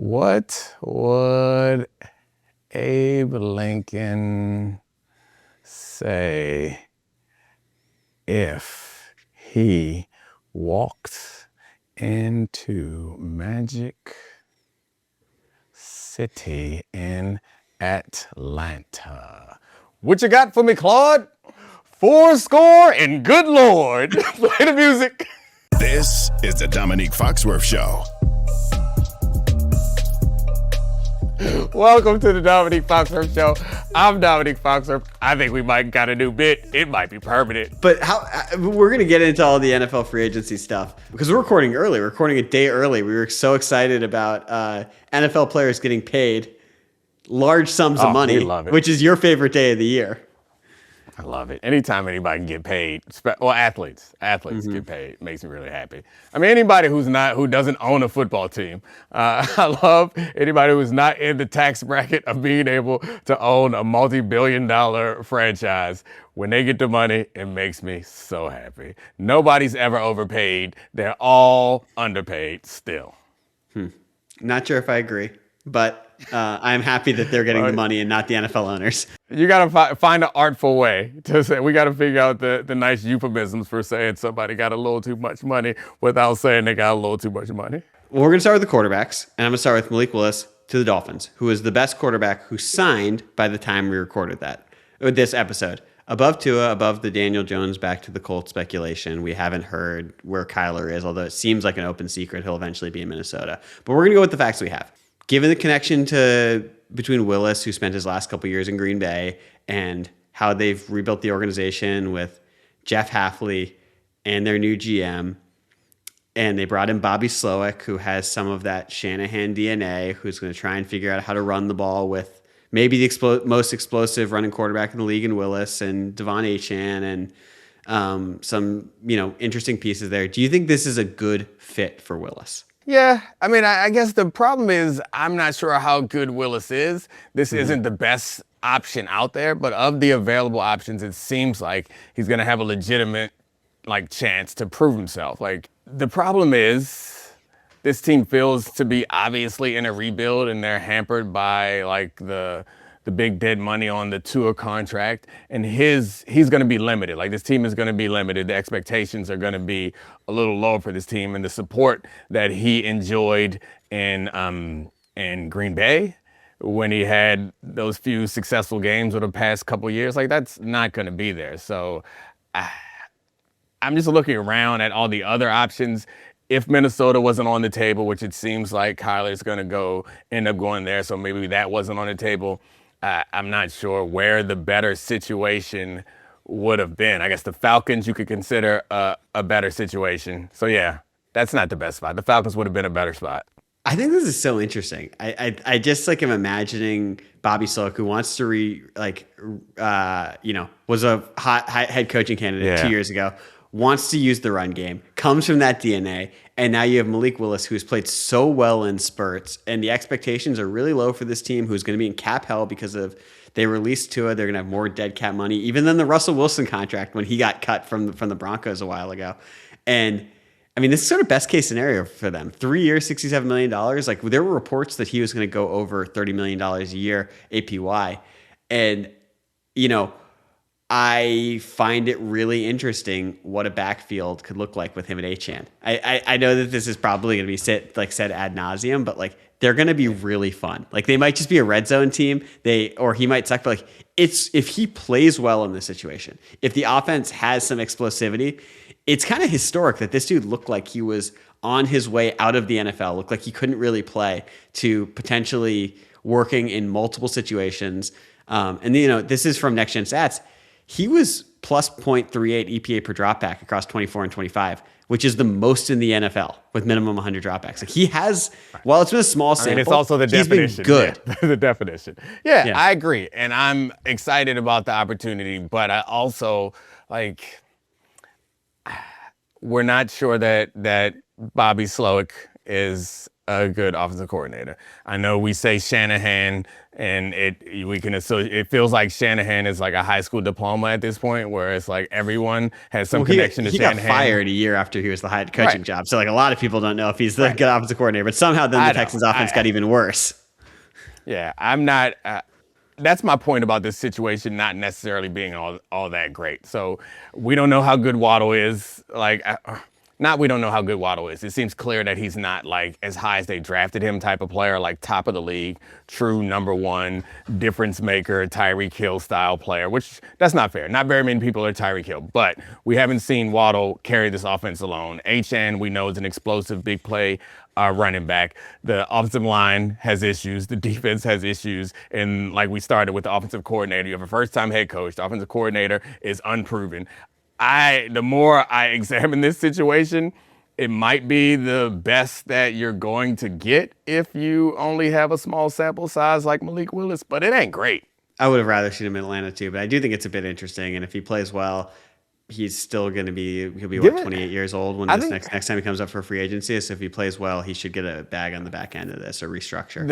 What would Abe Lincoln say if he walked into Magic City in Atlanta? What you got for me, Claude? 4 and good Lord. Play the music. This is the Domonique Foxworth Show. Welcome to the Domonique Foxworth Show. I'm Domonique Foxworth. I think we might got a new bit. It might be permanent. But we're going to get into all the NFL free agency stuff because we're recording early. We're recording a day early. We were so excited about NFL players getting paid large sums of money, which is your favorite day of the year. I love it. Anytime anybody can get paid, well, athletes get paid, makes me really happy. I mean, anybody who doesn't own a football team. I love anybody who's not in the tax bracket of being able to own a multi-billion-dollar franchise. When they get the money, it makes me so happy. Nobody's ever overpaid. They're all underpaid still. Not sure if I agree, but I'm happy that they're getting the money and not the NFL owners. You got to find an artful way to say, we got to figure out the nice euphemisms for saying somebody got a little too much money without saying they got a little too much money. Well, we're going to start with the quarterbacks, and I'm going to start with Malik Willis to the Dolphins, who is the best quarterback who signed by the time we recorded this episode. Above Tua, above the Daniel Jones back to the Colts speculation. We haven't heard where Kyler is, although it seems like an open secret he'll eventually be in Minnesota. But we're going to go with the facts we have. Given the connection between Willis, who spent his last couple years in Green Bay, and how they've rebuilt the organization with Jeff Hafley and their new GM, and they brought in Bobby Slowick, who has some of that Shanahan DNA, who's going to try and figure out how to run the ball with maybe the most explosive running quarterback in the league in Willis and Devon Achane and some interesting pieces there. Do you think this is a good fit for Willis? Yeah, I mean, I guess the problem is I'm not sure how good Willis is. This isn't the best option out there, but of the available options, it seems like he's going to have a legitimate chance to prove himself. The problem is this team feels to be obviously in a rebuild, and they're hampered by the big dead money on the Tua contract, and he's going to be limited. This team is going to be limited. The expectations are going to be a little low for this team, and the support that he enjoyed in Green Bay when he had those few successful games over the past couple years, that's not going to be there. So I'm just looking around at all the other options. If Minnesota wasn't on the table, which it seems like Kyler's going to end up going there, so maybe that wasn't on the table. I'm not sure where the better situation would have been. I guess the Falcons you could consider a better situation. So yeah, that's not the best spot. The Falcons would have been a better spot. I think this is so interesting. I just am imagining Bobby Slowick, who wants to was a hot head coaching candidate 2 years ago, wants to use the run game, comes from that DNA, and now you have Malik Willis, who's played so well in spurts, and the expectations are really low for this team, who's going to be in cap hell because they released Tua. They're going to have more dead cap money, even than the Russell Wilson contract when he got cut from the Broncos a while ago. And I mean, this is sort of best case scenario for them. 3 years, $67 million. There were reports that he was going to go over $30 million a year APY. And, I find it really interesting what a backfield could look like with him and Achane. I know that this is probably going to be said ad nauseum, but they're going to be really fun. They might just be a red zone team. Or he might suck, but if he plays well in this situation, if the offense has some explosivity, it's kind of historic that this dude looked like he was on his way out of the NFL, looked like he couldn't really play, to potentially working in multiple situations. And this is from Next Gen Stats. He was plus 0.38 EPA per dropback across 24 and 25, which is the most in the NFL with minimum 100 dropbacks. He has, while it's been a small sample, it's also the definition. He's been good. Yeah, the definition. Yeah, I agree. And I'm excited about the opportunity, but I also, we're not sure that Bobby Slowick is a good offensive coordinator. I know we say Shanahan, and it feels like Shanahan is like a high school diploma at this point, where it's like everyone has some connection to Shanahan. He got fired a year after he was the head coaching job, so like a lot of people don't know if he's the good offensive coordinator. But somehow then the Texans' offense got even worse. Yeah, I'm not. That's my point about this situation not necessarily being all that great. So we don't know how good Waddle is. We don't know how good Waddle is. It seems clear that he's not like as high as they drafted him type of player, like top of the league, true number one, difference maker, Tyreek Hill style player, which that's not fair. Not very many people are Tyreek Hill, but we haven't seen Waddle carry this offense alone. HN, we know, is an explosive big play running back. The offensive line has issues. The defense has issues. And like we started with the offensive coordinator, you have a first-time head coach. The offensive coordinator is unproven. The more I examine this situation, it might be the best that you're going to get if you only have a small sample size like Malik Willis, but it ain't great. I would have rather seen him in Atlanta too, but I do think it's a bit interesting. And if he plays well, he's still going to be, 28 years old when next time he comes up for free agency. So if he plays well, he should get a bag on the back end of this or restructure.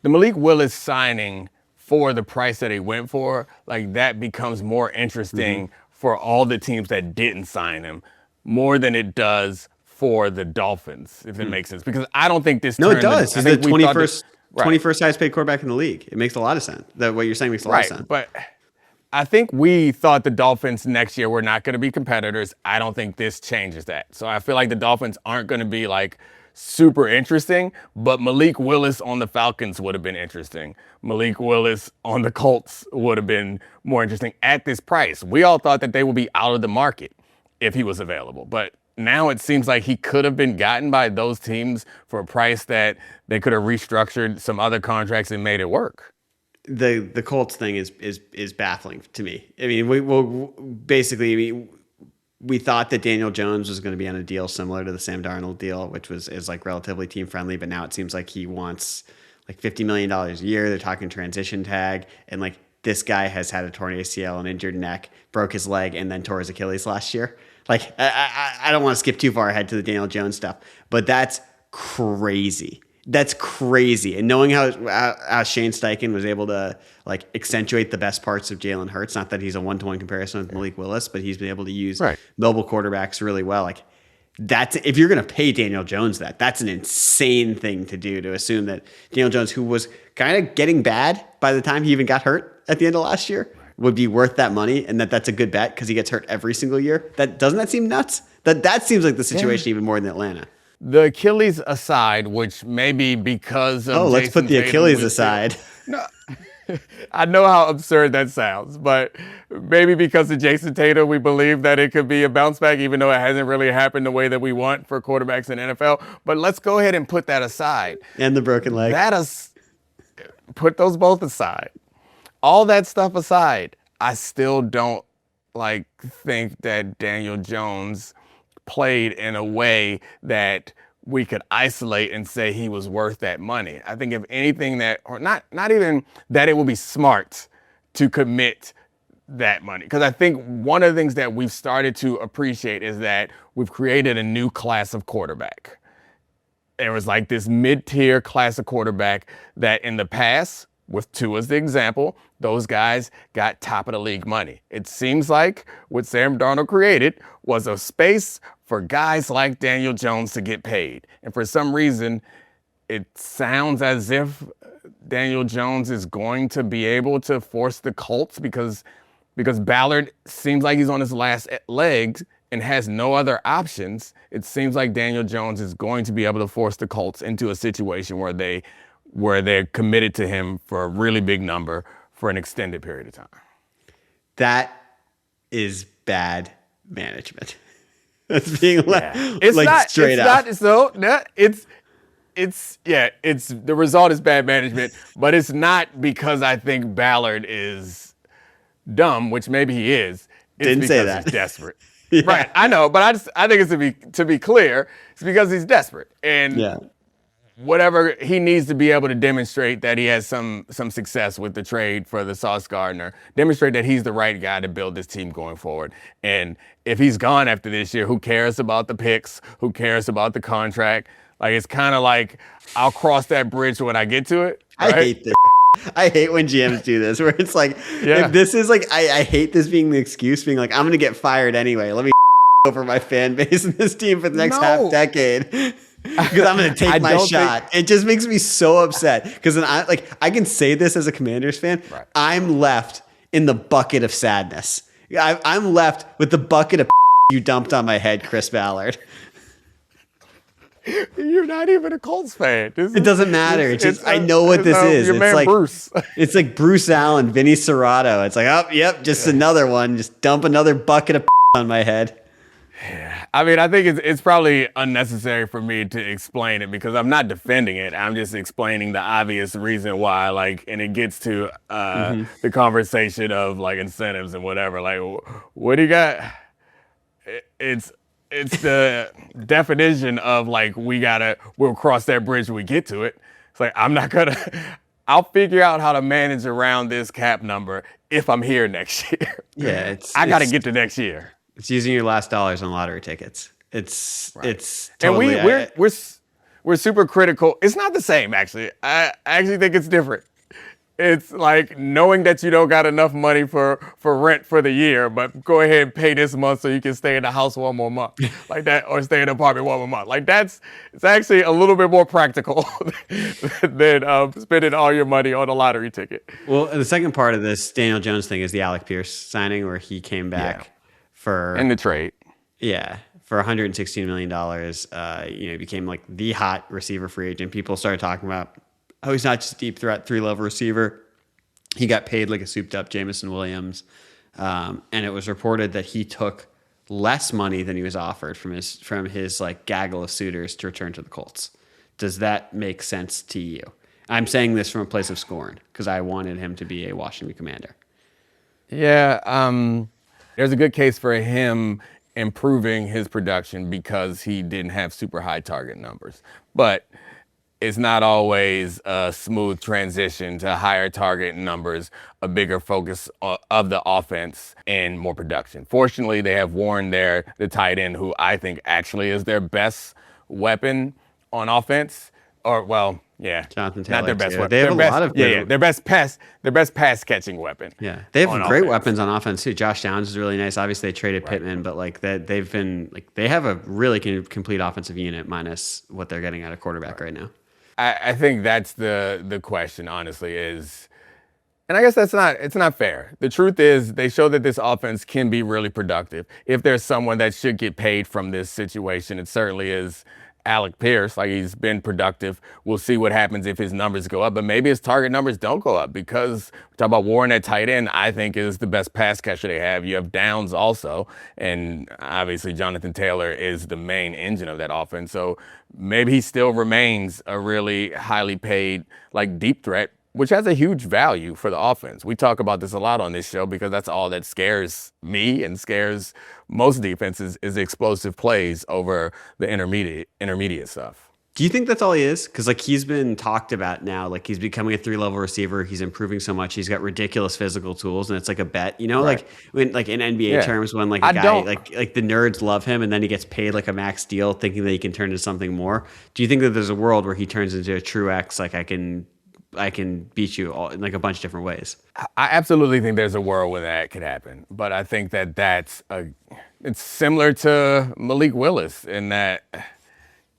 The Malik Willis signing for the price that he went for, like that becomes more interesting for all the teams that didn't sign him more than it does for the Dolphins, if it makes sense. Because I don't think this. No, it does. He's the 21st highest paid quarterback in the league. It makes a lot of sense. What you're saying makes a lot of sense. But I think we thought the Dolphins next year were not going to be competitors. I don't think this changes that. So I feel like the Dolphins aren't going to be like super interesting, but Malik Willis on the Falcons would have been interesting. Malik Willis on the Colts would have been more interesting at this price. We all thought that they would be out of the market if he was available, but now it seems like he could have been gotten by those teams for a price that they could have restructured some other contracts and made it work. The Colts thing is baffling to me. I mean, we thought that Daniel Jones was going to be on a deal similar to the Sam Darnold deal, which is like relatively team friendly, but now it seems like he wants like $50 million a year. They're talking transition tag, and like this guy has had a torn ACL, an injured neck, broke his leg, and then tore his Achilles last year. Like I don't want to skip too far ahead to the Daniel Jones stuff, but that's crazy. That's crazy. And knowing how Shane Steichen was able to like accentuate the best parts of Jalen Hurts, not that he's a one-to-one comparison with Malik Willis, but he's been able to use mobile quarterbacks really well. Like that's, if you're going to pay Daniel Jones that's an insane thing to do, to assume that Daniel Jones, who was kind of getting bad by the time he even got hurt at the end of last year, would be worth that money, and that's a good bet because he gets hurt every single year. Doesn't that seem nuts? That seems like the situation even more than Atlanta. The Achilles aside, which maybe because of let's put the Achilles aside. No, I know how absurd that sounds, but maybe because of Jason Tatum, we believe that it could be a bounce back, even though it hasn't really happened the way that we want for quarterbacks in the NFL. But let's go ahead and put that aside. And the broken leg. Put those both aside. All that stuff aside, I still don't think that Daniel Jones played in a way that we could isolate and say he was worth that money. I think if anything not even that it would be smart to commit that money. Because I think one of the things that we've started to appreciate is that we've created a new class of quarterback. There was like this mid-tier class of quarterback that in the past, with Tua as the example, those guys got top of the league money. It seems like what Sam Darnold created was a space for guys like Daniel Jones to get paid. And for some reason, it sounds as if Daniel Jones is going to be able to force the Colts because Ballard seems like he's on his last legs and has no other options. It seems like Daniel Jones is going to be able to force the Colts into a situation where they're committed to him for a really big number for an extended period of time. That is bad management. That's being straight up. It's the result is bad management, but it's not because I think Ballard is dumb, which maybe he is. It's Didn't say because that. he's desperate. Yeah. Right, I know, but I think it's to be clear, it's because he's desperate. And whatever he needs to be able to demonstrate that he has some success with the trade for the Sauce Gardner, demonstrate that he's the right guy to build this team going forward. And if he's gone after this year, who cares about the picks? Who cares about the contract? Like, it's kind of like, I'll cross that bridge when I get to it. Right? I hate this. I hate when GMs do this, where it's like, Yeah. if this is like, I hate this being the excuse, being like, I'm going to get fired anyway. Let me over my fan base and this team for the next half decade. Because I'm going to take my shot. It just makes me so upset. Because then I can say this as a Commanders fan. Right. I'm left in the bucket of sadness. I'm left with the bucket of you dumped on my head, Chris Ballard. You're not even a Colts fan. It doesn't matter. It's just I know what this is. Your man like Bruce. It's like Bruce Allen, Vinny Serrato. It's like, oh, yep, just another one. Just dump another bucket of on my head. Yeah. I mean, I think it's probably unnecessary for me to explain it because I'm not defending it. I'm just explaining the obvious reason why, like, and it gets to the conversation of, like, incentives and whatever. Like, what do you got? It's the definition of, like, we'll cross that bridge when we get to it. It's like, I'll figure out how to manage around this cap number if I'm here next year. Yeah, I got to get to next year. It's using your last dollars on lottery tickets. It's totally, and we're super critical. It's not the same, actually. I actually think it's different. It's like knowing that you don't got enough money for rent for the year, but go ahead and pay this month so you can stay in the house one more month, like that, or stay in the apartment one more month. Like it's actually a little bit more practical than spending all your money on a lottery ticket. Well, the second part of this Daniel Jones thing is the Alec Pierce signing, where he came back for in the trade. Yeah, for $116 million. He became like the hot receiver free agent. People started talking about, oh, he's not just a deep threat 3-level receiver. He got paid like a souped up Jameson Williams. And it was reported that he took less money than he was offered from his like gaggle of suitors to return to the Colts. Does that make sense to you? I'm saying this from a place of scorn because I wanted him to be a Washington Commander. Yeah, there's a good case for him improving his production because he didn't have super high target numbers. But it's not always a smooth transition to higher target numbers, a bigger focus of the offense, and more production. Fortunately, they have Warren there, the tight end, who I think actually is their best weapon on offense. Jonathan Taylor, not their best weapon. They have a lot of their best pass catching weapon. Yeah, they have great weapons on offense too. Josh Downs is really nice. Obviously, they traded Pittman, but like they've been like they have a really complete offensive unit minus what they're getting out of quarterback right now. I think that's the question, honestly, is, and I guess it's not fair. The truth is they show that this offense can be really productive. If there's someone that should get paid from this situation, it certainly is Alec Pierce. Like, he's been productive. We'll see what happens if his numbers go up, but maybe his target numbers don't go up because we talk about Warren at tight end, I think is the best pass catcher they have. You have Downs also, and obviously Jonathan Taylor is the main engine of that offense. So maybe he still remains a really highly paid, like, deep threat, which has a huge value for the offense. We talk about this a lot on this show because that's all that scares me and scares most defenses is explosive plays over the intermediate stuff. Do you think that's all he is? Because like he's been talked about now, like he's becoming a 3-level receiver. He's improving so much. He's got ridiculous physical tools, and it's like a bet. You know, Right. like when like in NBA terms, when like a guy like the nerds love him, and then he gets paid like a max deal, thinking that he can turn into something more. Do you think that there's a world where he turns into a true X? Like I can beat you all in like a bunch of different ways. I absolutely think there's a world where that could happen, but I think that it's similar to Malik Willis in that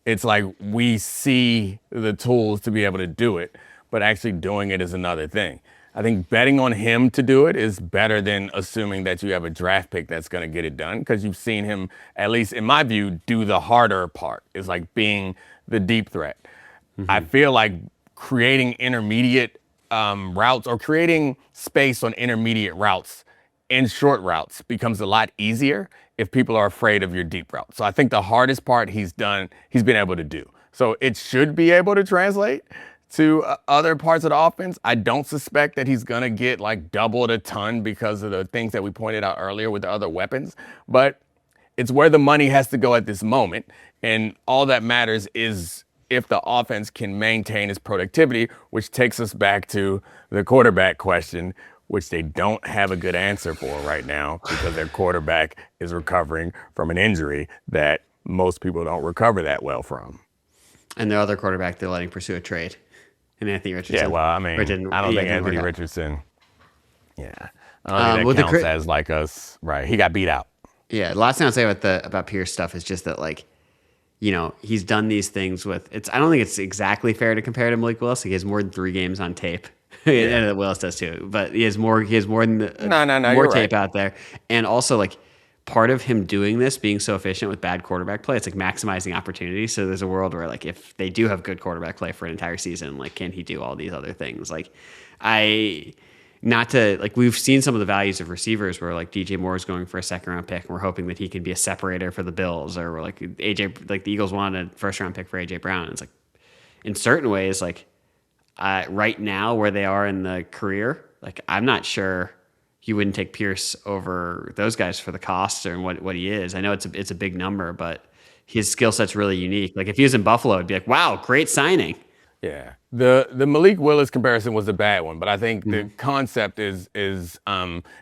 it's like we see the tools to be able to do it, but actually doing it is another thing. I think betting on him to do it is better than assuming that you have a draft pick that's going to get it done, because you've seen him, at least in my view, do the harder part, is like being the deep threat. Mm-hmm. I feel like creating intermediate routes or creating space on intermediate routes and short routes becomes a lot easier if people are afraid of your deep route. So I think the hardest part he's been able to do. So it should be able to translate to other parts of the offense. I don't suspect that he's going to get like doubled a ton because of the things that we pointed out earlier with the other weapons, but it's where the money has to go at this moment. And all that matters is if the offense can maintain its productivity, which takes us back to the quarterback question, which they don't have a good answer for right now because their quarterback is recovering from an injury that most people don't recover that well from. And their other quarterback, they're letting pursue a trade. And Anthony Richardson. Yeah, well, I mean, I don't think Anthony Richardson. Yeah, I don't think that counts as like us. Right, he got beat out. Yeah, the last thing I'll say about Pierce stuff is just that, like, you know, he's done these things with. I don't think it's exactly fair to compare to Malik Willis. He has more than 3 games on tape. And Willis does too, but he has more than more tape out there. And also, like, part of him doing this, being so efficient with bad quarterback play, it's like maximizing opportunities. So there's a world where, like, if they do have good quarterback play for an entire season, like, can he do all these other things? Like, we've seen some of the values of receivers where, like, DJ Moore is going for a 2nd-round pick, and we're hoping that he can be a separator for the Bills, or we're like the Eagles wanted a 1st-round pick for AJ Brown. And it's like, in certain ways, like, right now where they are in the career, like, I'm not sure you wouldn't take Pierce over those guys for the cost or what he is. I know it's a big number, but his skill set's really unique. Like, if he was in Buffalo, it'd be like, wow, great signing. Yeah, the Malik Willis comparison was a bad one, but I think the concept is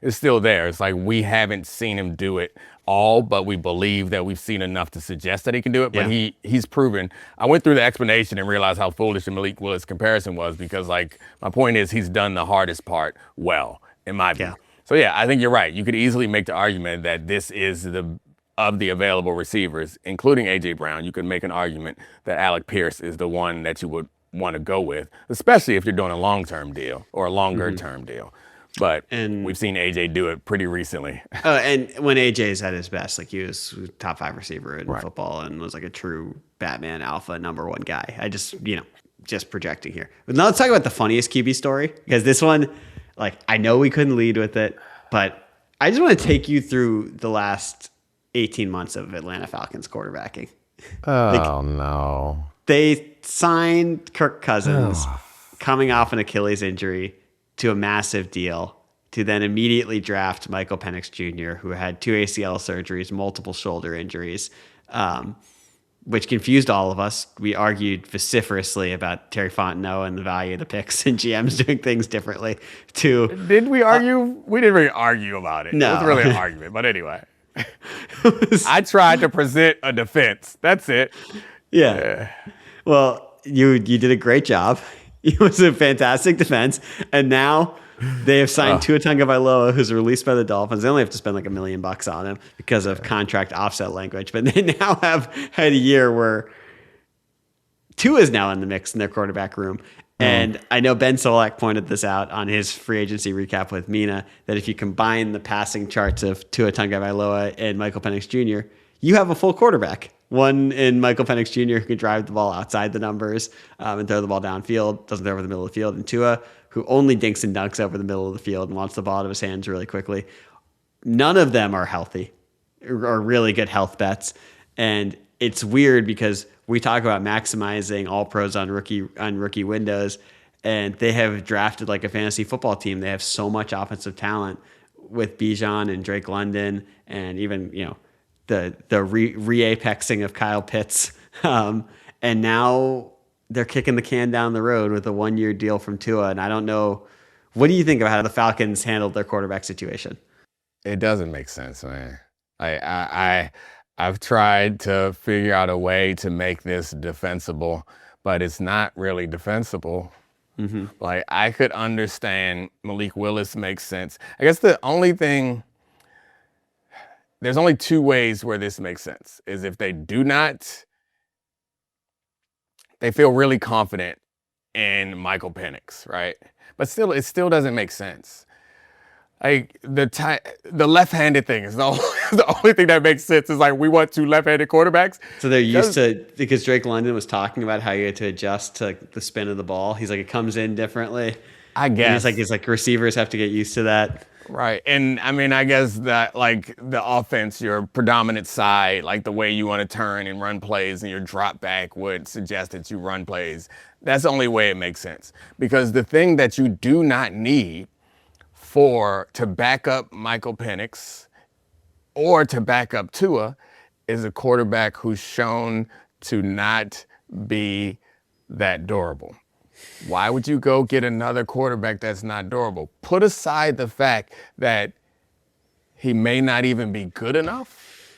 still there. It's like we haven't seen him do it all, but we believe that we've seen enough to suggest that he can do it. But he's proven. I went through the explanation and realized how foolish the Malik Willis comparison was, because, like, my point is he's done the hardest part well, in my view. So yeah, I think you're right. You could easily make the argument that this is of the available receivers, including AJ Brown. You could make an argument that Alec Pierce is the one that you would want to go with, especially if you're doing a long-term deal or a longer-term deal. But we've seen AJ do it pretty recently. And when AJ's at his best, like, he was top 5 receiver in football and was like a true Batman alpha #1 guy. I just projecting here. But now let's talk about the funniest QB story, because this one, like, I know we couldn't lead with it, but I just want to take you through the last 18 months of Atlanta Falcons quarterbacking. Oh, no. They signed Kirk Cousins coming off an Achilles injury to a massive deal, to then immediately draft Michael Penix Jr., who had 2 ACL surgeries, multiple shoulder injuries, which confused all of us. We argued vociferously about Terry Fontenot and the value of the picks and GMs doing things differently. Did we argue? We didn't really argue about it. No. It wasn't really an argument, but anyway. I tried to present a defense. That's it. Yeah. Well, you did a great job. It was a fantastic defense. And now they have signed Tua Tagovailoa, who's released by the Dolphins. They only have to spend like $1 million on him because of contract offset language. But they now have had a year where Tua is now in the mix in their quarterback room. And I know Ben Solak pointed this out on his free agency recap with Mina, that if you combine the passing charts of Tua Tagovailoa and Michael Penix Jr., you have a full quarterback. One in Michael Penix Jr., who can drive the ball outside the numbers and throw the ball downfield, doesn't throw over the middle of the field, and Tua, who only dinks and dunks over the middle of the field and wants the ball out of his hands really quickly. None of them are healthy or really good health bets. And it's weird because we talk about maximizing all pros on rookie windows, and they have drafted like a fantasy football team. They have so much offensive talent with Bijan and Drake London, and even, the re-apexing of Kyle Pitts. And now they're kicking the can down the road with a 1-year deal from Tua. And I don't know, what do you think about how the Falcons handled their quarterback situation? It doesn't make sense, man. I've tried to figure out a way to make this defensible, but it's not really defensible. Mm-hmm. Like, I could understand Malik Willis makes sense. I guess the only thing, there's only 2 ways where this makes sense, is if they feel really confident in Michael Penix, right? But still, it still doesn't make sense. Like, the left-handed thing is the only thing that makes sense. Is like, we want 2 left-handed quarterbacks. So they're used to, because Drake London was talking about how you had to adjust to the spin of the ball. He's like, it comes in differently. I guess. It's like receivers have to get used to that. Right. And I mean, I guess that, like, the offense, your predominant side, like the way you want to turn and run plays, and your drop back would suggest that you run plays. That's the only way it makes sense. Because the thing that you do not need to back up Michael Penix or to back up Tua is a quarterback who's shown to not be that durable. Why would you go get another quarterback that's not durable? Put aside the fact that he may not even be good enough.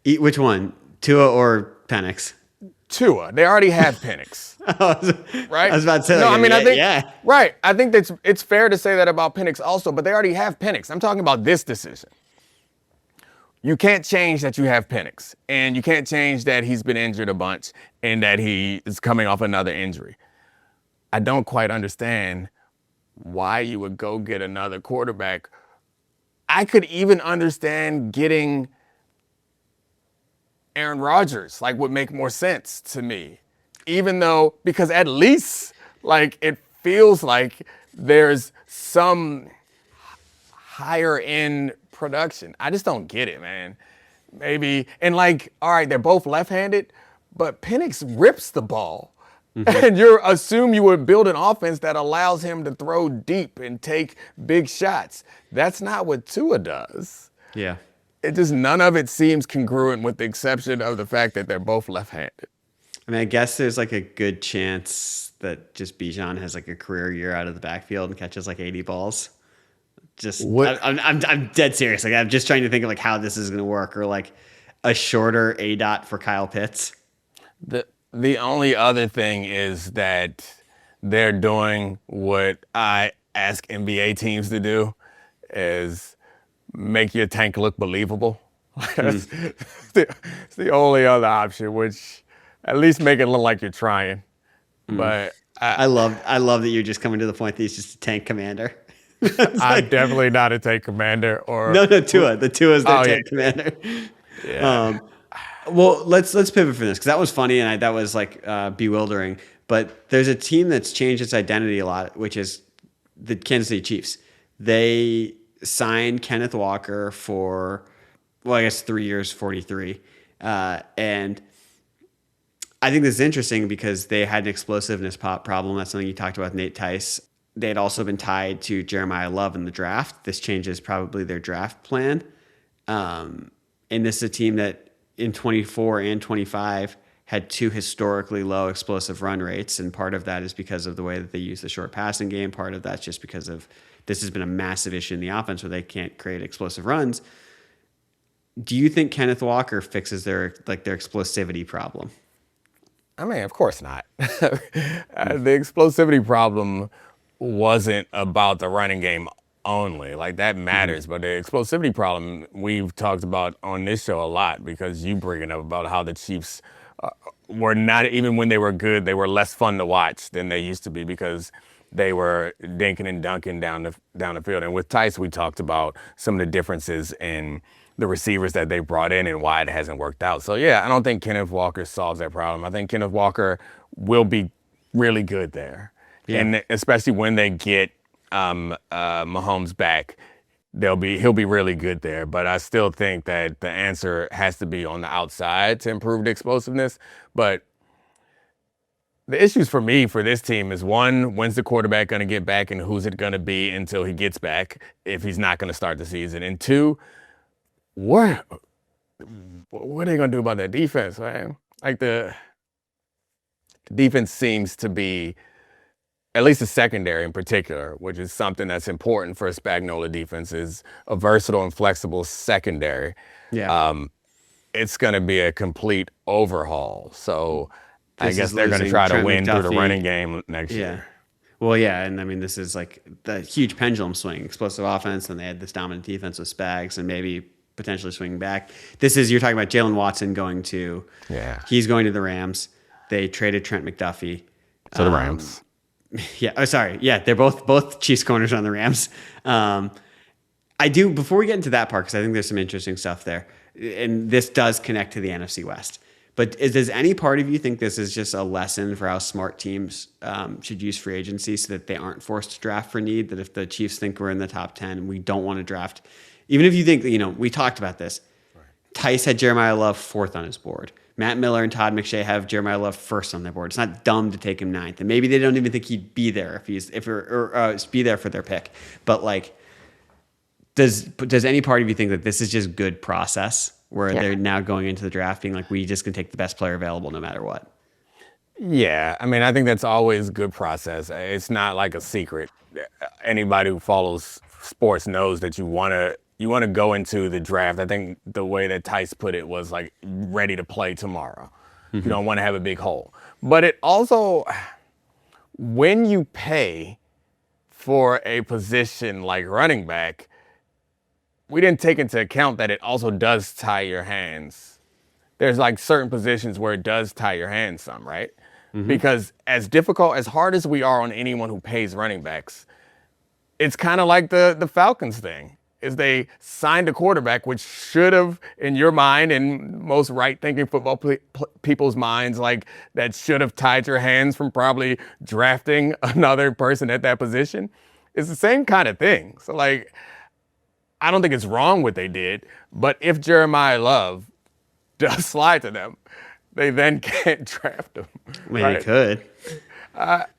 Which one? Tua or Penix? Tua. They already have Penix, right? I was about to say, no, like, I mean, I think, yeah. right. I think it's fair to say that about Penix also, but they already have Penix. I'm talking about this decision. You can't change that you have Penix, and you can't change that he's been injured a bunch and that he is coming off another injury. I don't quite understand why you would go get another quarterback. I could even understand getting Aaron Rodgers, like, would make more sense to me. Even though, because at least, like, it feels like there's some higher end production. I just don't get it, man. Maybe, and like, all right, they're both left-handed, but Penix rips the ball. And you assume you would build an offense that allows him to throw deep and take big shots. That's not what Tua does. Yeah. It just, none of it seems congruent with the exception of the fact that they're both left-handed. I mean, I guess there's like a good chance that just Bijan has like a career year out of the backfield and catches like 80 balls. Just, I'm dead serious. Like, I'm just trying to think of like how this is going to work, or like a shorter ADOT for Kyle Pitts. The only other thing is that they're doing what I ask NBA teams to do, is make your tank look believable. It's the only other option, which at least make it look like you're trying. But I love that you're just coming to the point that he's just a tank commander. I'm definitely not a tank commander. Or no, Tua. The Tua is their tank commander. Yeah. Well, let's pivot from this, because that was funny and that was like bewildering. But there's a team that's changed its identity a lot, which is the Kansas City Chiefs. They signed Kenneth Walker for, well, I guess 3 years, 43. And I think this is interesting because they had an explosiveness problem. That's something you talked about with Nate Tice. They had also been tied to Jeremiah Love in the draft. This changes probably their draft plan. And this is a team that in 24 and 25 had two historically low explosive run rates. And part of that is because of the way that they use the short passing game. Part of that's just because of this has been a massive issue in the offense where they can't create explosive runs. Do you think Kenneth Walker fixes their explosivity problem? I mean, of course not. The explosivity problem wasn't about the running game only. Like, that matters. But the explosivity problem we've talked about on this show a lot, because you bring it up about how the Chiefs were not, even when they were good, they were less fun to watch than they used to be because they were dinking and dunking down the field. And with Tice, we talked about some of the differences in the receivers that they brought in and why it hasn't worked out. So, yeah, I don't think Kenneth Walker solves that problem. I think Kenneth Walker will be really good there. Yeah. And especially when they get Mahomes back, he'll be really good there. But I still think that the answer has to be on the outside to improve the explosiveness. But the issues for me for this team is, one, when's the quarterback going to get back and who's it going to be until he gets back if he's not going to start the season? And two, what are they going to do about that defense, man? Like, the defense seems to be, at least the secondary in particular, which is something that's important for a Spagnuolo defense, is a versatile and flexible secondary. Yeah. It's going to be a complete overhaul. So I guess they're going to try to win through the running game next year. Well, yeah, and I mean, this is like the huge pendulum swing. Explosive offense, and they had this dominant defense with Spags, and maybe potentially swinging back. You're talking about Jalen Watson going to, he's going to the Rams. They traded Trent McDuffie. So the Rams. Yeah. Oh, sorry. Yeah, they're both Chiefs corners on the Rams. I do, before we get into that part, because I think there's some interesting stuff there, and this does connect to the NFC West. But does any part of you think this is just a lesson for how smart teams should use free agency so that they aren't forced to draft for need? That if the Chiefs think we're in the top 10, we don't want to draft. Even if you think, we talked about this. Right. Tice had Jeremiah Love 4th on his board. Matt Miller and Todd McShay have Jeremiah Love 1st on their board. It's not dumb to take him 9th. And maybe they don't even think he'd be there if be there for their pick. But like, does any part of you think that this is just good process where they're now going into the draft being like, we just can take the best player available no matter what? Yeah, I mean, I think that's always good process. It's not like a secret. Anybody who follows sports knows that you want to go into the draft. I think the way that Tice put it was like ready to play tomorrow. You don't want to have a big hole. But it also, when you pay for a position like running back, we didn't take into account that it also does tie your hands. There's like certain positions where it does tie your hands some, right? Because as difficult, as hard as we are on anyone who pays running backs, it's kind of like the Falcons thing, is they signed a quarterback, which should have, in your mind and most right-thinking football people's minds, like that should have tied your hands from probably drafting another person at that position. It's the same kind of thing. So like, I don't think it's wrong what they did, but if Jeremiah Love does slide to them, they then can't draft him. I mean, they could.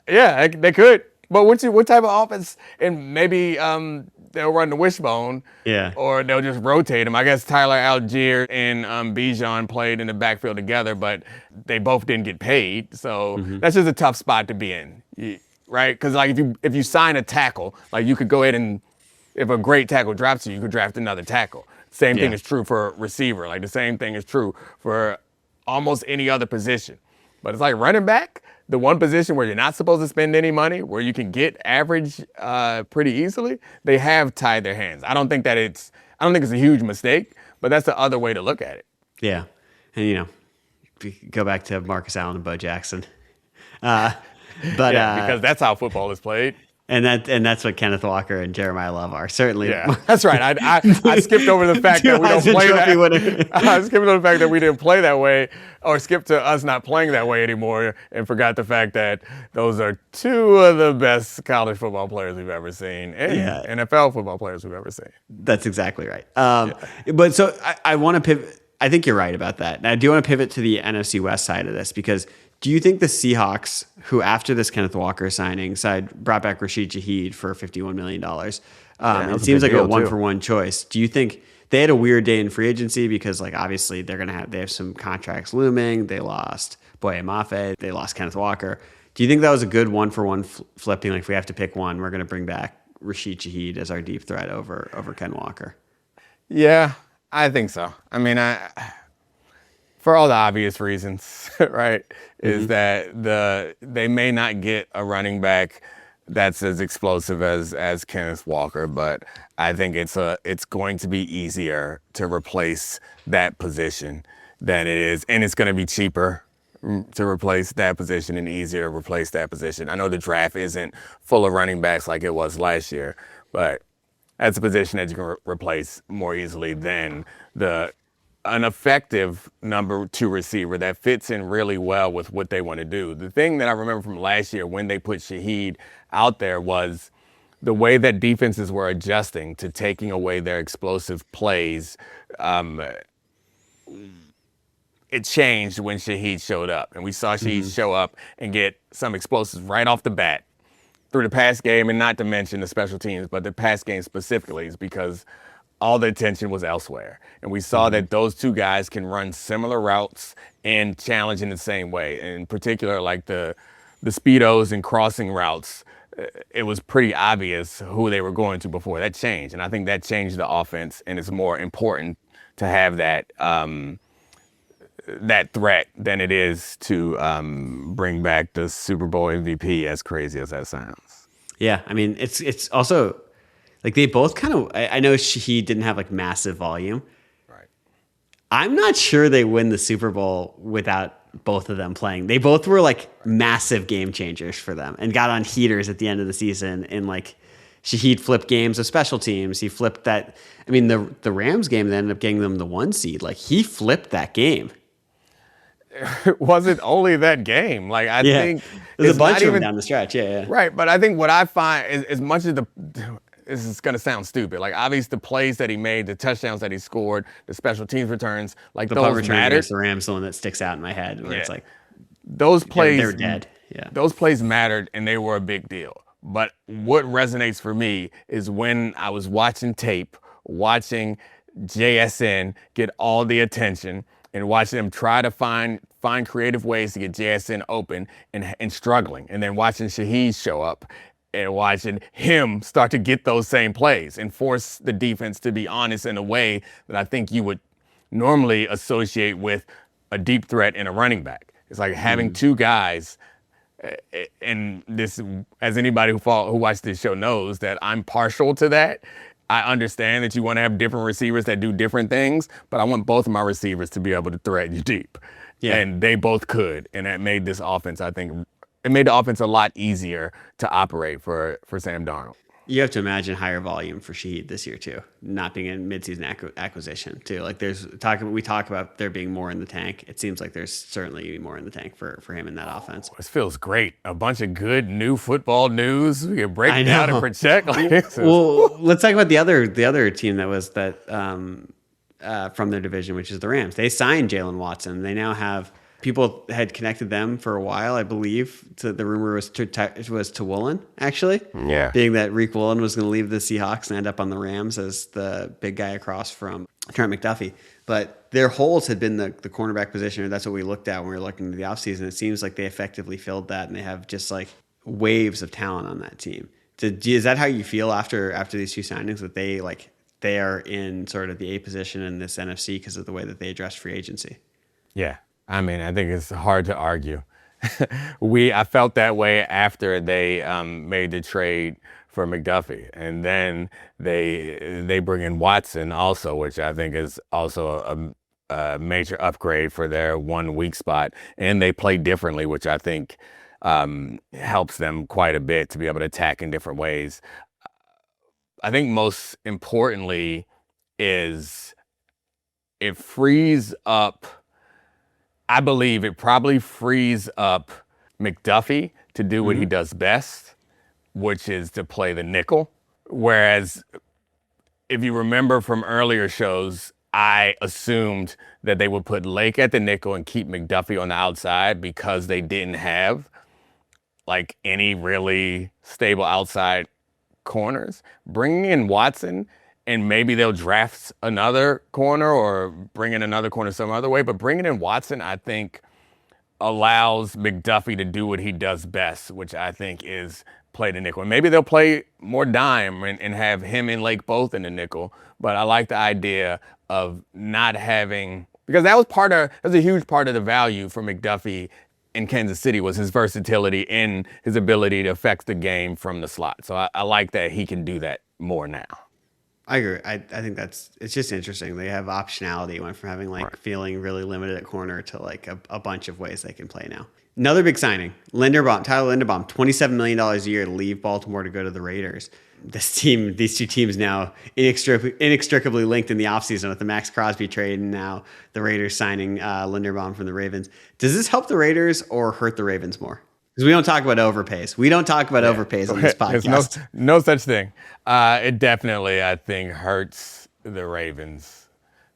Yeah, they could. But what type of offense? And maybe they'll run the wishbone. Yeah. Or they'll just rotate them. I guess Tyler Algier and Bijan played in the backfield together, but they both didn't get paid. So that's just a tough spot to be in, right? Because like if you sign a tackle, like you could go ahead and if a great tackle drops you could draft another tackle. Same thing is true for a receiver. Like the same thing is true for almost any other position. But it's like running back, the one position where you're not supposed to spend any money, where you can get average pretty easily, they have tied their hands. I don't think it's a huge mistake, but that's the other way to look at it. Yeah. And, go back to Marcus Allen and Bo Jackson. Because that's how football is played. And that's what Kenneth Walker and Jeremiah Love are. Certainly. Yeah, that's right. I skipped over the fact that we don't play that. I skipped over the fact that we didn't play that way, or skipped to us not playing that way anymore, and forgot the fact that those are two of the best college football players we've ever seen, and NFL football players we've ever seen. That's exactly right. But so I want to pivot. I think you're right about that. And I do want to pivot to the NFC West side of this, because do you think the Seahawks, who after this Kenneth Walker signing brought back Rashid Shaheed for $51 million, it seems like a one-for-one choice. Do you think they had a weird day in free agency because, like, obviously they have some contracts looming. They lost Boye Mafe. They lost Kenneth Walker. Do you think that was a good one-for-one flipping? Like, if we have to pick one, we're going to bring back Rashid Shaheed as our deep threat over Ken Walker? Yeah, I think so. I mean, for all the obvious reasons, right, is that they may not get a running back that's as explosive as Kenneth Walker, but I think it's going to be easier to replace that position than it is, and it's going to be cheaper to replace that position and easier to replace that position. I know the draft isn't full of running backs like it was last year, but that's a position that you can replace more easily than an effective number 2 receiver that fits in really well with what they want to do. The thing that I remember from last year when they put Shaheed out there was the way that defenses were adjusting to taking away their explosive plays. It changed when Shaheed showed up. And we saw Shaheed show up and get some explosives right off the bat through the pass game, and not to mention the special teams, but the pass game specifically is because all the attention was elsewhere. And we saw that those two guys can run similar routes and challenge in the same way. In particular, like the speedos and crossing routes, it was pretty obvious who they were going to before. That changed. And I think that changed the offense, and it's more important to have that that threat than it is to bring back the Super Bowl MVP, as crazy as that sounds. Yeah, I mean, it's also like they both kind of, I know he didn't have like massive volume. Right. I'm not sure they win the Super Bowl without both of them playing. They both were like massive game changers for them and got on heaters at the end of the season. And like Shaheed flipped games of special teams. He flipped that. I mean, the Rams game that ended up getting them the 1 seed. Like he flipped that game. It wasn't only that game. Like I think there's a bunch of them down the stretch. Yeah. Right. But I think what I find is, as much as this is going to sound stupid. Like, obviously, the plays that he made, the touchdowns that he scored, the special teams returns, like, the those mattered. The Rams, the one that sticks out in my head, where it's like, those plays, they're dead. Yeah, those plays mattered, and they were a big deal. But what resonates for me is when I was watching tape, watching JSN get all the attention, and watching them try to find creative ways to get JSN open and struggling, and then watching Shaheed show up and watching him start to get those same plays and force the defense to be honest in a way that I think you would normally associate with a deep threat and a running back. It's like having two guys. And this, as anybody who watched this show knows, that I'm partial to that. I understand that you want to have different receivers that do different things, but I want both of my receivers to be able to thread you deep. Yeah. And they both could. And that made this offense, I think, it made the offense a lot easier to operate for Sam Darnold. You have to imagine higher volume for Shaheed this year too, not being in midseason acquisition too. Like we talk about there being more in the tank. It seems like there's certainly more in the tank for him in that offense. This feels great. A bunch of good new football news. We can break down and project. Well, let's talk about the other team that was from their division, which is the Rams. They signed Jaelan Watson. They now have. People had connected them for a while, I believe. The rumor was to Woolen, actually. Yeah. Being that Reek Woolen was going to leave the Seahawks and end up on the Rams as the big guy across from Trent McDuffie. But their holes had been the cornerback position, or that's what we looked at when we were looking at the offseason. It seems like they effectively filled that, and they have just like waves of talent on that team. Is that how you feel after these two signings, that they are in sort of the A position in this NFC because of the way that they addressed free agency? Yeah. I mean, I think it's hard to argue. I felt that way after they made the trade for McDuffie, and then they bring in Watson also, which I think is also a major upgrade for their 1 weak spot, and they play differently, which I think helps them quite a bit to be able to attack in different ways. I think most importantly is it frees up. I believe it probably frees up McDuffie to do what he does best, which is to play the nickel. Whereas if you remember from earlier shows, I assumed that they would put Lake at the nickel and keep McDuffie on the outside because they didn't have like any really stable outside corners. Bringing in Watson, and maybe they'll draft another corner or bring in another corner some other way. But bringing in Watson, I think, allows McDuffie to do what he does best, which I think is play the nickel. And maybe they'll play more dime and have him and Lake both in the nickel. But I like the idea of not having, because that was a huge part of the value for McDuffie in Kansas City, was his versatility and his ability to affect the game from the slot. So I like that he can do that more now. I agree. I think it's just interesting. They have optionality. Went from having feeling really limited at corner to like a bunch of ways they can play now. Another big signing, Tyler Linderbaum, $27 million a year to leave Baltimore to go to the Raiders. These two teams now inextricably linked in the offseason with the Max Crosby trade, and now the Raiders signing Linderbaum from the Ravens. Does this help the Raiders or hurt the Ravens more? Because we don't talk about overpays. We don't talk about overpays on this podcast. There's no such thing. It definitely, I think, hurts the Ravens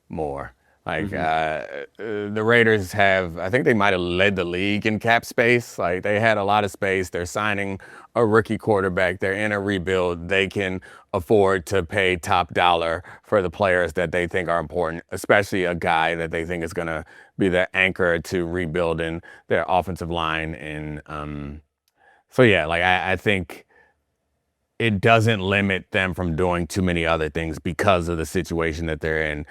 more. Like the Raiders I think they might have led the league in cap space. Like they had a lot of space. They're signing a rookie quarterback. They're in a rebuild. They can afford to pay top dollar for the players that they think are important, especially a guy that they think is going to be the anchor to rebuilding their offensive line. And so, yeah, like I think it doesn't limit them from doing too many other things because of the situation that they're in.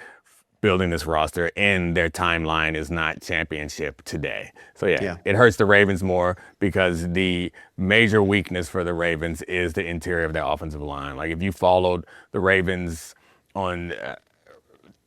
Building this roster, and their timeline is not championship today. So yeah, it hurts the Ravens more because the major weakness for the Ravens is the interior of their offensive line. Like if you followed the Ravens on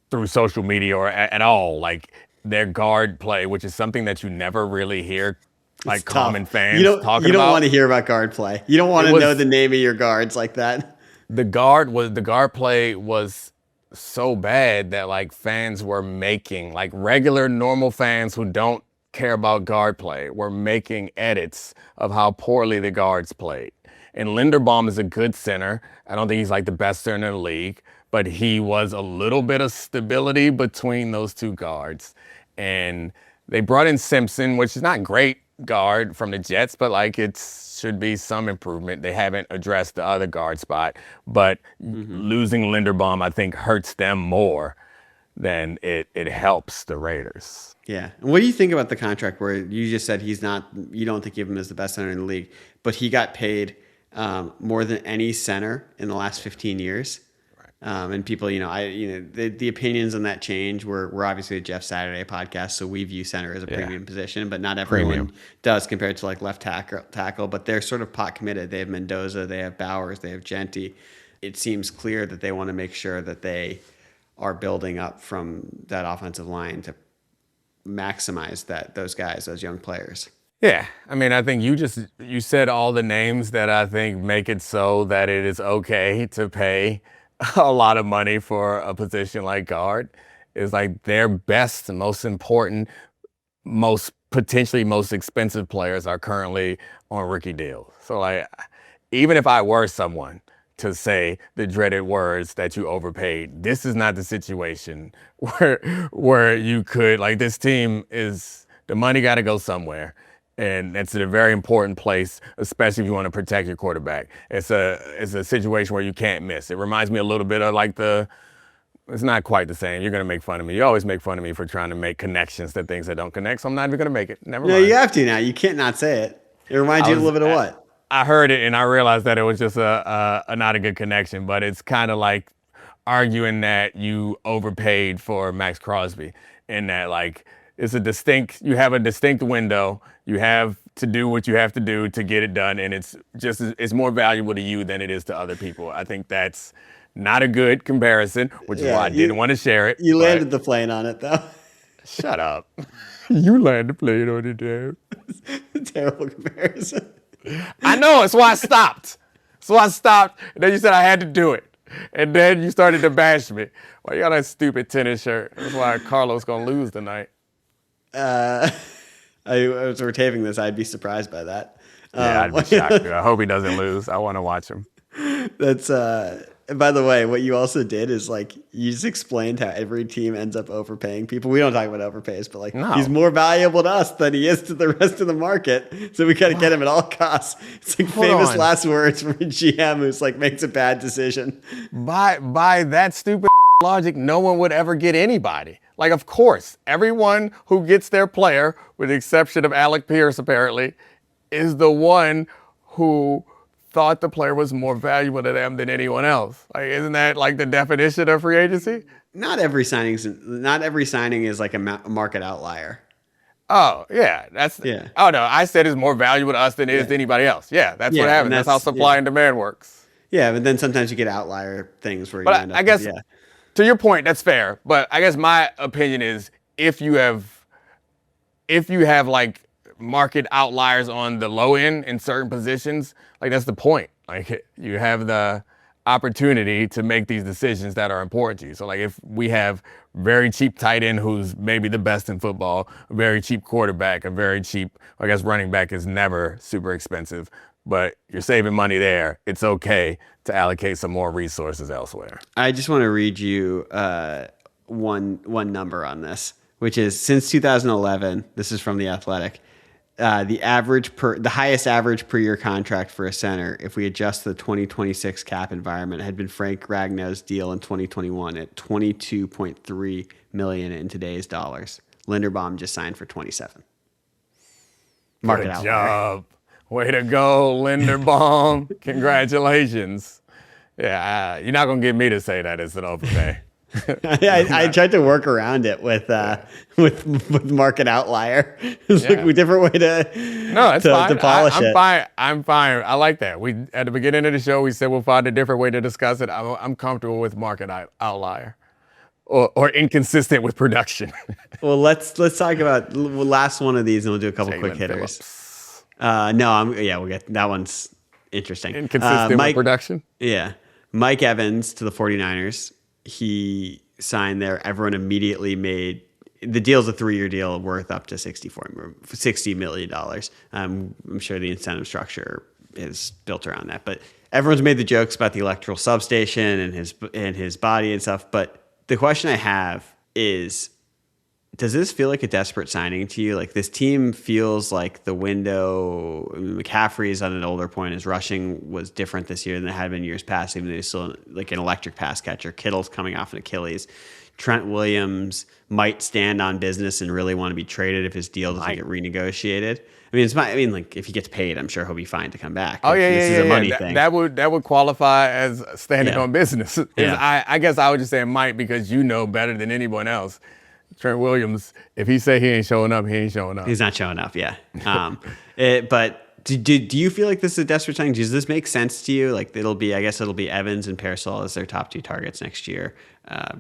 through social media or at all, like their guard play, which is something that you never really hear like common fans talking about. You don't want to hear about guard play. You don't want to know the name of your guards like that. The guard play was so bad that like fans were making, like regular normal fans who don't care about guard play were making edits of how poorly the guards played. And Linderbaum is a good center. I don't think he's like the best center in the league, but he was a little bit of stability between those two guards. And they brought in Simpson, which is not great guard from the Jets, but like it should be some improvement. They haven't addressed the other guard spot, but losing Linderbaum, I think, hurts them more than it helps the Raiders. Yeah. And what do you think about the contract where you just said you don't think of him as the best center in the league, but he got paid more than any center in the last 15 years? And people, the opinions on that change. We're obviously a Jeff Saturday podcast, so we view center as a premium position, but not everyone does compared to like left tackle. But they're sort of pot committed. They have Mendoza, they have Bowers, they have Genty. It seems clear that they want to make sure that they are building up from that offensive line to maximize those young players. Yeah, I mean, I think you said all the names that I think make it so that it is okay to pay a lot of money for a position like guard. Is like their best, most important, potentially most expensive players are currently on rookie deals. So like, even if I were someone to say the dreaded words that you overpaid, this is not the situation where you could, like, this team is, the money got to go somewhere. And it's a very important place, especially if you want to protect your quarterback. It's a situation where you can't miss. It reminds me a little bit of like it's not quite the same. You're going to make fun of me. You always make fun of me for trying to make connections to things that don't connect, so I'm not even going to make it. Never mind. No, you have to now. You can't not say it. It reminds you a little bit of what? I heard it and I realized that it was just a not a good connection, but it's kind of like arguing that you overpaid for Max Crosby, in that like you have a distinct window. You have to do what you have to do to get it done, and it's more valuable to you than it is to other people. I think that's not a good comparison, which is why I didn't want to share it. You landed the plane on it, though. Shut up. You landed the plane on it, dude. Terrible comparison. I know. It's why I stopped. And then you said I had to do it. And then you started to bash me. Well, you got that stupid tennis shirt. That's why Carlos going to lose tonight. As we're taping this, I'd be surprised by that. Yeah, I'd be shocked. I hope he doesn't lose. I want to watch him. That's by the way, what you also did is like you just explained how every team ends up overpaying people. We don't talk about overpays, but like he's more valuable to us than he is to the rest of the market. So we got to get him at all costs. It's like famous last words from a GM who's like makes a bad decision. By that stupid logic, no one would ever get anybody. Like, of course, everyone who gets their player, with the exception of Alec Pierce apparently, is the one who thought the player was more valuable to them than anyone else. Like, isn't that like the definition of free agency? Not every signing is like a market outlier. Oh, yeah. Oh, no, I said it's more valuable to us than it is to anybody else. Yeah, that's what happens. That's how supply and demand works. Yeah, but then sometimes you get outlier things where you end up I guess, to your point, that's fair. But I guess my opinion is if you have like market outliers on the low end in certain positions, like that's the point. Like you have the opportunity to make these decisions that are important to you. So like if we have very cheap tight end who's maybe the best in football, a very cheap quarterback, a very cheap, I guess running back is never super expensive, but you're saving money there, it's okay to allocate some more resources elsewhere. I just want to read you one number on this, which is since 2011, this is from The Athletic, the highest average per year contract for a center, if we adjust the 2026 cap environment, had been Frank Ragnow's deal in 2021 at $22.3 million in today's dollars. Linderbaum just signed for 27. Market Good outlier. Job. Way to go, Linderbaum. Congratulations. Yeah, you're not going to get me to say that it's an overpay. I tried to work around it with market outlier. It's like a different way to polish it. I'm fine. I like that. We at the beginning of the show we said we'll find a different way to discuss it. I'm comfortable with market outlier or inconsistent with production. Well, let's talk about the last one of these, and we'll do a couple quick hitters. We'll get that one's interesting. Inconsistent with production. Yeah, Mike Evans to the 49ers. He signed there. Everyone immediately made the deal's a 3-year deal worth up to $60 million. I'm sure the incentive structure is built around that, but everyone's made the jokes about the electrical substation and his body and stuff. But the question I have is, does this feel like a desperate signing to you? Like this team feels like the window. McCaffrey's on an older point. His rushing was different this year than it had been years past, even though he's still like an electric pass catcher. Kittle's coming off an Achilles. Trent Williams might stand on business and really want to be traded if his deal doesn't get renegotiated. I mean, like if he gets paid, I'm sure he'll be fine to come back. Oh, This is a money thing. That would qualify as standing on business. Yeah. I guess I would just say it might because you know better than anyone else. Trent Williams, if he say he ain't showing up, he ain't showing up. He's not showing up, yeah. But do you feel like this is a desperate signing? Does this make sense to you? Like it'll be Evans and Parasol as their top 2 targets next year.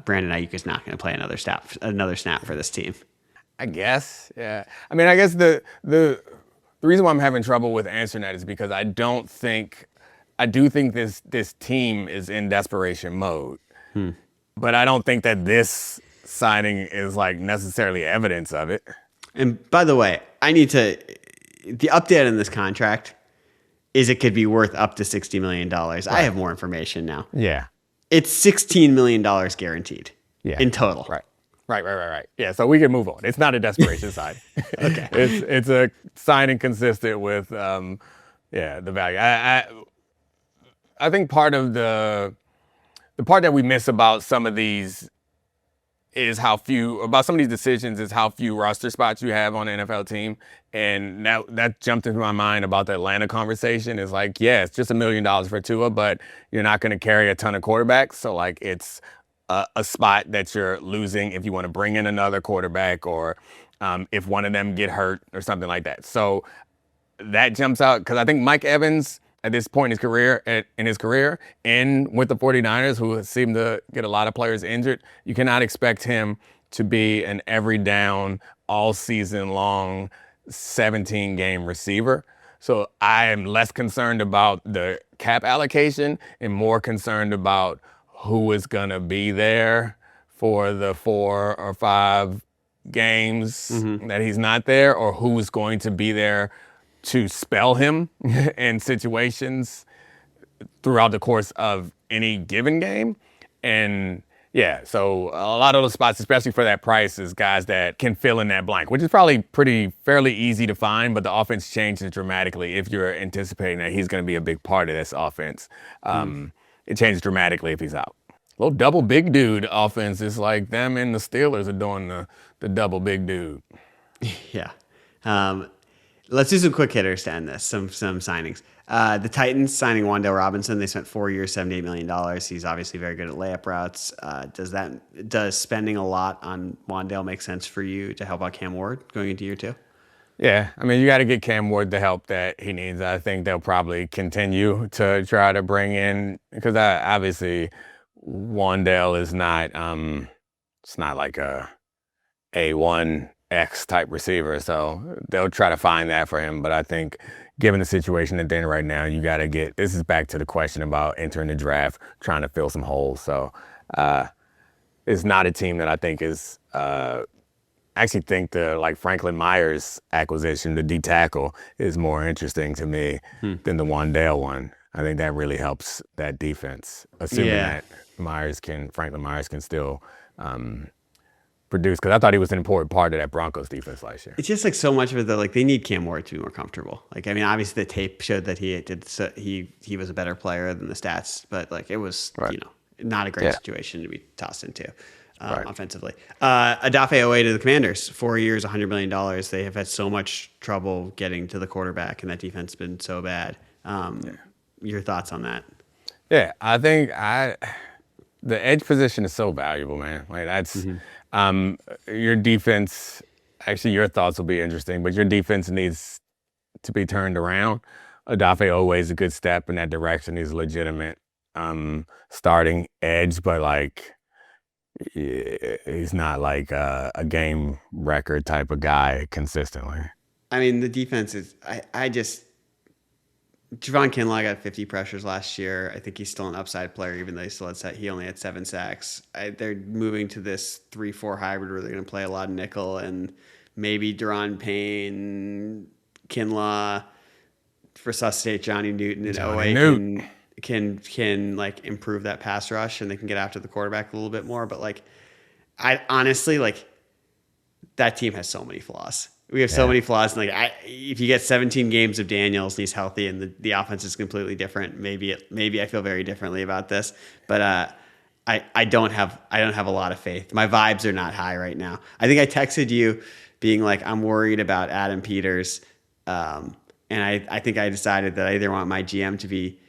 Brandon Ayuk is not going to play another snap for this team. I guess, yeah. I mean, I guess the reason why I'm having trouble with answering that is because I do think this team is in desperation mode. But I don't think that this signing is like necessarily evidence of it. And by the way, the update on this contract is it could be worth up to $60 million. Right. I have more information now. Yeah. It's $16 million guaranteed in total. Right. Yeah, so we can move on. It's not a desperation sign. Okay. It's a signing consistent with the value. I think part of the part that we miss about some of these how few roster spots you have on an NFL team. And that jumped into my mind about the Atlanta conversation. Is like, yeah, it's just $1 million for Tua, but you're not going to carry a ton of quarterbacks. So like it's a spot that you're losing if you want to bring in another quarterback or if one of them get hurt or something like that. So that jumps out because I think Mike Evans at this point in his career and with the 49ers, who seem to get a lot of players injured, you cannot expect him to be an every down, all season long 17-game receiver. So I am less concerned about the cap allocation and more concerned about who is going to be there for the 4 or 5 games that he's not there, or who's going to be there to spell him in situations throughout the course of any given game. And yeah, so a lot of those spots, especially for that price, is guys that can fill in that blank, which is probably fairly easy to find, but the offense changes dramatically if you're anticipating that he's going to be a big part of this offense. It changes dramatically if he's out. Little double big dude offense is like them and the Steelers are doing the double big dude. Yeah. Let's do some quick hitters to end this, some signings. The Titans signing Wan'Dale Robinson. They spent 4 years, $78 million. He's obviously very good at layup routes. Does spending a lot on Wan'Dale make sense for you to help out Cam Ward going into year 2? Yeah, I mean, you got to get Cam Ward the help that he needs. I think they'll probably continue to try to bring in, because obviously Wan'Dale is not, it's not like a A1X type receiver, so they'll try to find that for him. But I think given the situation that they're in right now, you got to this is back to the question about entering the draft, trying to fill some holes. So it's not a team that I think is, I actually think the Franklin Myers acquisition, the D tackle, is more interesting to me than the Wan'Dale one. I think that really helps that defense, assuming that Franklin Myers can still produce, because I thought he was an important part of that Broncos defense last year. It's just like so much of it that they need Cam Ward to be more comfortable. Like, I mean, obviously the tape showed that he was a better player than the stats, but it was not a great situation to be tossed into offensively. Odafe Oweh to the Commanders, 4 years, $100 million. They have had so much trouble getting to the quarterback, and that defense has been so bad. Your thoughts on that? Yeah, I think the edge position is so valuable, man. That's your defense. Actually, your thoughts will be interesting, but your defense needs to be turned around. Odafe Oweh is a good step in that direction. He's a legitimate starting edge, but he's not a game record type of guy consistently. I mean, the defense is. Javon Kinlaw got 50 pressures last year. I think he's still an upside player, even though he only had 7 sacks. They're moving to this 3-4 hybrid where they're going to play a lot of nickel, and maybe Daron Payne, Kinlaw, resuscitate Johnny Newton, and Oweh can improve that pass rush, and they can get after the quarterback a little bit more. But I honestly that team has so many flaws. We have so many flaws. And if you get 17 games of Daniels and he's healthy and the offense is completely different, maybe I feel very differently about this. But I don't have a lot of faith. My vibes are not high right now. I think I texted you being like, I'm worried about Adam Peters. And I think I decided that I either want my GM to be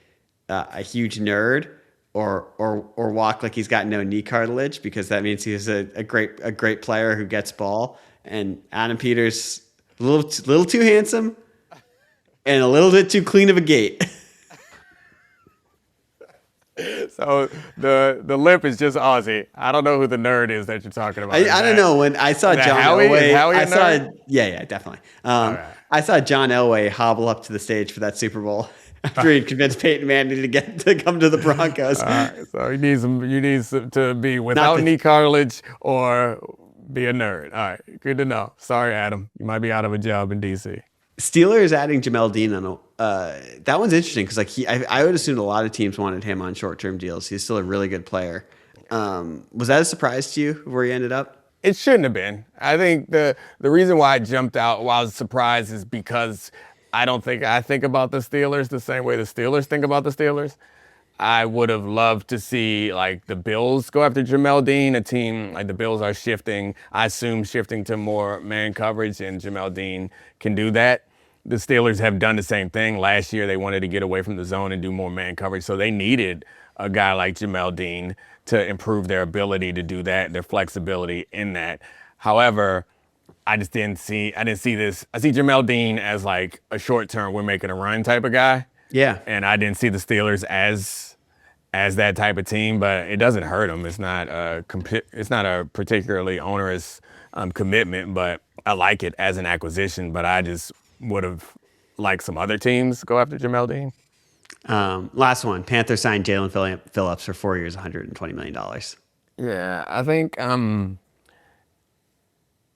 a huge nerd or walk like he's got no knee cartilage, because that means he's a great player who gets ball. And Adam Peters, a little too handsome and a little bit too clean of a gait. So the lip is just Aussie. I don't know who the nerd is that you're talking about. I don't know. When I saw John Elway, yeah, definitely. Right. I saw John Elway hobble up to the stage for that Super Bowl after he convinced Peyton Manning to come to the Broncos. So you need to be without knee cartilage or be a nerd. All right, good to know. Sorry, Adam, you might be out of a job in DC. Steelers adding Jamel Dean on that one's interesting because I would assume a lot of teams wanted him on short-term deals. He's still a really good player. Was that a surprise to you where he ended up? It shouldn't have been. I think the reason why I jumped out while I was surprised is because I don't think I think about the Steelers the same way the Steelers think about the Steelers. I would have loved to see like the Bills go after Jamel Dean. A team like the Bills are shifting to more man coverage, and Jamel Dean can do that. The Steelers have done the same thing. Last year, they wanted to get away from the zone and do more man coverage, so they needed a guy like Jamel Dean to improve their ability to do that, their flexibility in that. However, I didn't see this. I see Jamel Dean as like a short-term, we're making a run type of guy. Yeah. And I didn't see the Steelers as that type of team, but it doesn't hurt them. It's not a particularly onerous commitment, but I like it as an acquisition. But I just would have liked some other teams go after Jamel Dean. Last one, Panthers signed Jaelan Phillips for 4 years, $120 million. Yeah, I think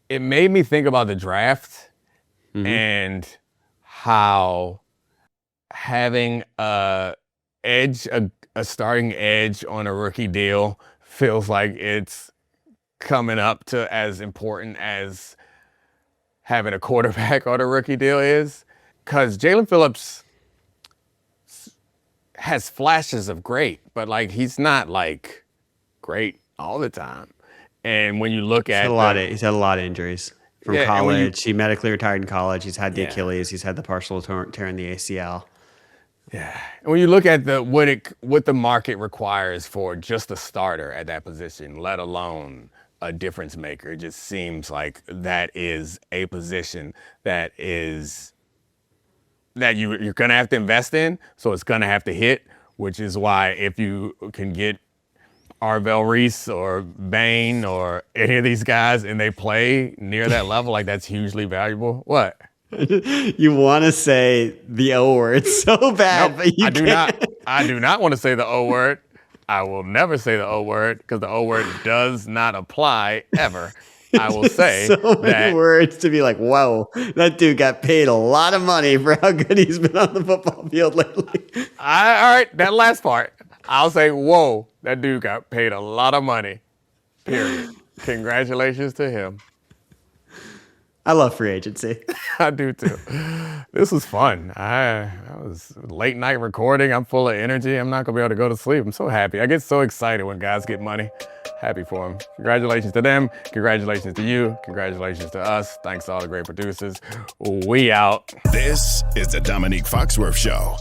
it made me think about the draft and how having a starting edge on a rookie deal feels like it's coming up to as important as having a quarterback on a rookie deal is. Because Jaelan Phillips has flashes of great, but like he's not like great all the time. And when you look at he's had a lot of injuries from college. He medically retired in college. He's had the Achilles. He's had the partial tear in the ACL. Yeah. And when you look at what the market requires for just a starter at that position, let alone a difference maker, it just seems like that is a position that you're going to have to invest in. So it's going to have to hit, which is why if you can get Arvell Reese or Bain or any of these guys and they play near that level, like that's hugely valuable. What? You want to say the O word so bad, nope, but you can't. I do not want to say the O word. I will never say the O word because the O word does not apply ever. I will say so many words to be like, whoa, that dude got paid a lot of money for how good he's been on the football field lately. All right, that last part. I'll say, whoa, that dude got paid a lot of money, period. Congratulations to him. I love free agency. I do too. This was fun. I was late night recording. I'm full of energy. I'm not going to be able to go to sleep. I'm so happy. I get so excited when guys get money. Happy for them. Congratulations to them. Congratulations to you. Congratulations to us. Thanks to all the great producers. We out. This is the Domonique Foxworth Show.